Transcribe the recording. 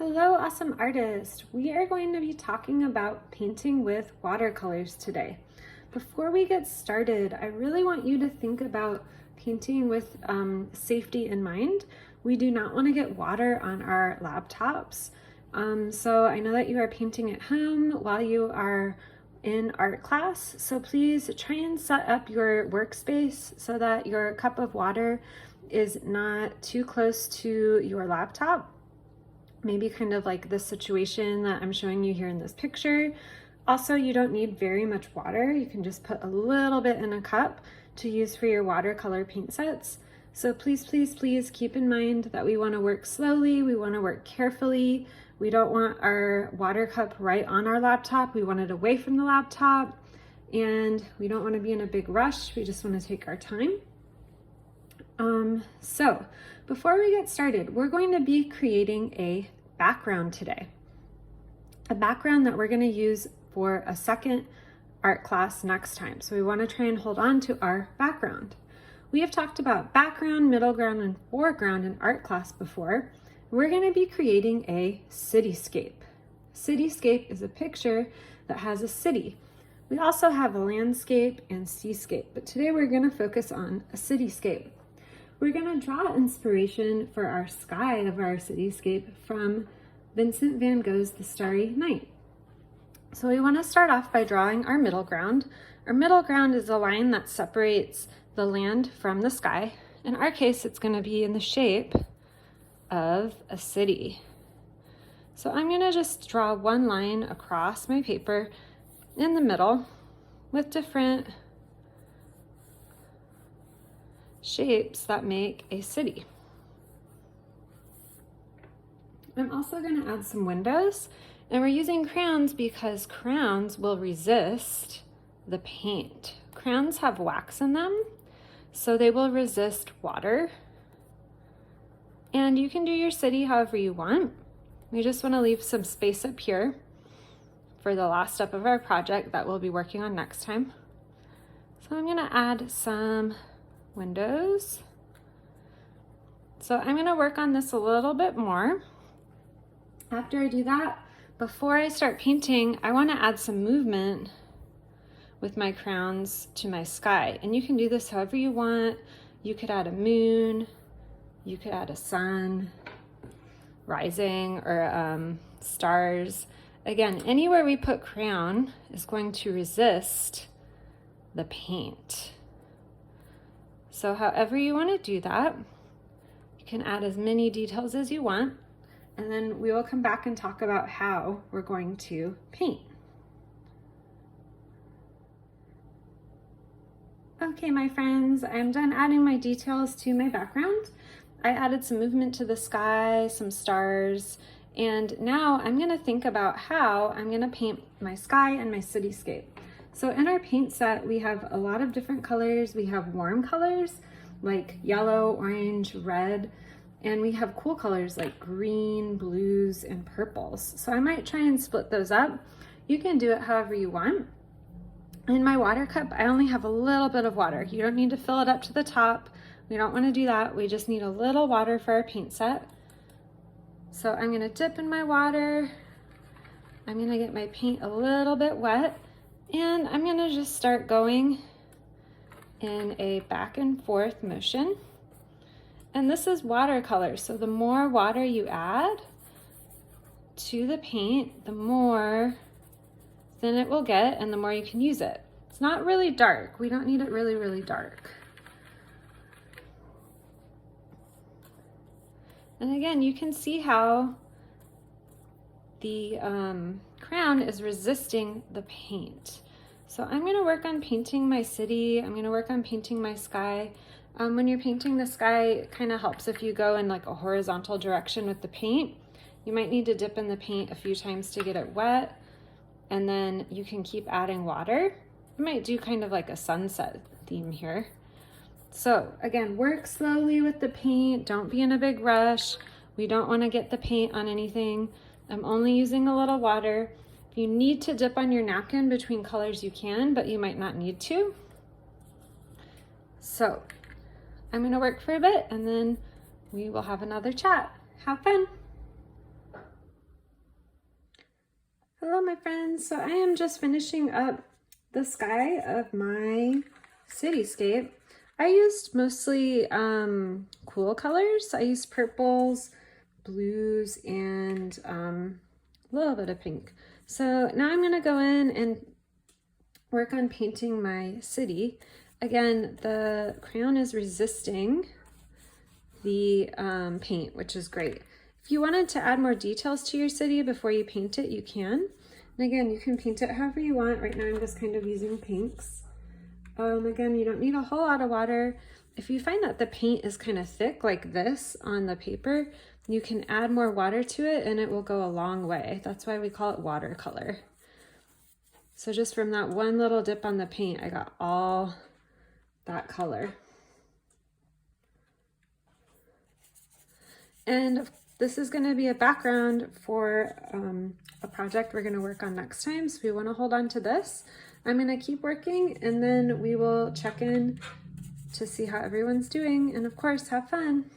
Hello, awesome artist. We are going to be talking about painting with watercolors today. Before we get started, I really want you to think about painting with safety in mind. We do not want to get water on our laptops. So I know that you are painting at home while you are in art class. So please try and set up your workspace so that your cup of water is not too close to your laptop. Maybe kind of like this situation that I'm showing you here in this picture. Also, you don't need very much water. You can just put a little bit in a cup to use for your watercolor paint sets. So please, please, please keep in mind that we want to work slowly. We want to work carefully. We don't want our water cup right on our laptop. We want it away from the laptop. And we don't want to be in a big rush. We just want to take our time. So before we get started, we're going to be creating a background today. A background that we're going to use for a second art class next time. So we want to try and hold on to our background. We have talked about background, middle ground, and foreground in art class before. We're going to be creating a cityscape. Cityscape is a picture that has a city. We also have a landscape and seascape, but today we're going to focus on a cityscape. We're going to draw inspiration for our sky of our cityscape from Vincent van Gogh's The Starry Night. So we want to start off by drawing our middle ground. Our middle ground is a line that separates the land from the sky. In our case, it's going to be in the shape of a city. So I'm going to just draw one line across my paper in the middle with different shapes that make a city. I'm also going to add some windows, and we're using crayons because crayons will resist the paint. Crayons have wax in them, so they will resist water. And you can do your city however you want. We just want to leave some space up here for the last step of our project that we'll be working on next time. So I'm going to add some windows. So I'm going to work on this a little bit more. After I do that, before I start painting, I want to add some movement with my crayons to my sky. And you can do this however you want. You could add a moon, you could add a sun rising, or stars. Again, anywhere we put crayon is going to resist the paint. So however you want to do that, you can add as many details as you want, and then we will come back and talk about how we're going to paint. Okay, my friends, I'm done adding my details to my background. I added some movement to the sky, some stars, and now I'm going to think about how I'm going to paint my sky and my cityscape. So in our paint set, we have a lot of different colors. We have warm colors like yellow, orange, red, and we have cool colors like green, blues, and purples. So I might try and split those up. You can do it however you want. In my water cup, I only have a little bit of water. You don't need to fill it up to the top. We don't want to do that. We just need a little water for our paint set. So I'm going to dip in my water. I'm going to get my paint a little bit wet. And I'm going to just start going in a back and forth motion. And this is watercolor, so the more water you add to the paint, the more thin it will get and the more you can use it. It's not really dark. We don't need it really, really dark. And again, you can see how the crayon is resisting the paint. So I'm going to work on painting my city. I'm going to work on painting my sky. When you're painting the sky, it kind of helps if you go in like a horizontal direction with the paint. You might need to dip in the paint a few times to get it wet, and then you can keep adding water. I might do kind of like a sunset theme here. So again, work slowly with the paint. Don't be in a big rush. We don't want to get the paint on anything. I'm only using a little water. If you need to dip on your napkin between colors, you can, but you might not need to. So I'm going to work for a bit and then we will have another chat. Have fun. Hello, my friends. So I am just finishing up the sky of my cityscape. I used mostly cool colors. I used purples, blues, and a little bit of pink. So now I'm gonna go in and work on painting my city. Again, the crayon is resisting the paint, which is great. If you wanted to add more details to your city before you paint it, you can. And again, you can paint it however you want. Right now I'm just kind of using pinks. Again, you don't need a whole lot of water. If you find that the paint is kind of thick like this on the paper, you can add more water to it and it will go a long way. That's why we call it watercolor. So just from that one little dip on the paint, I got all that color. And this is going to be a background for a project we're going to work on next time. So we want to hold on to this. I'm going to keep working and then we will check in to see how everyone's doing. And of course, have fun.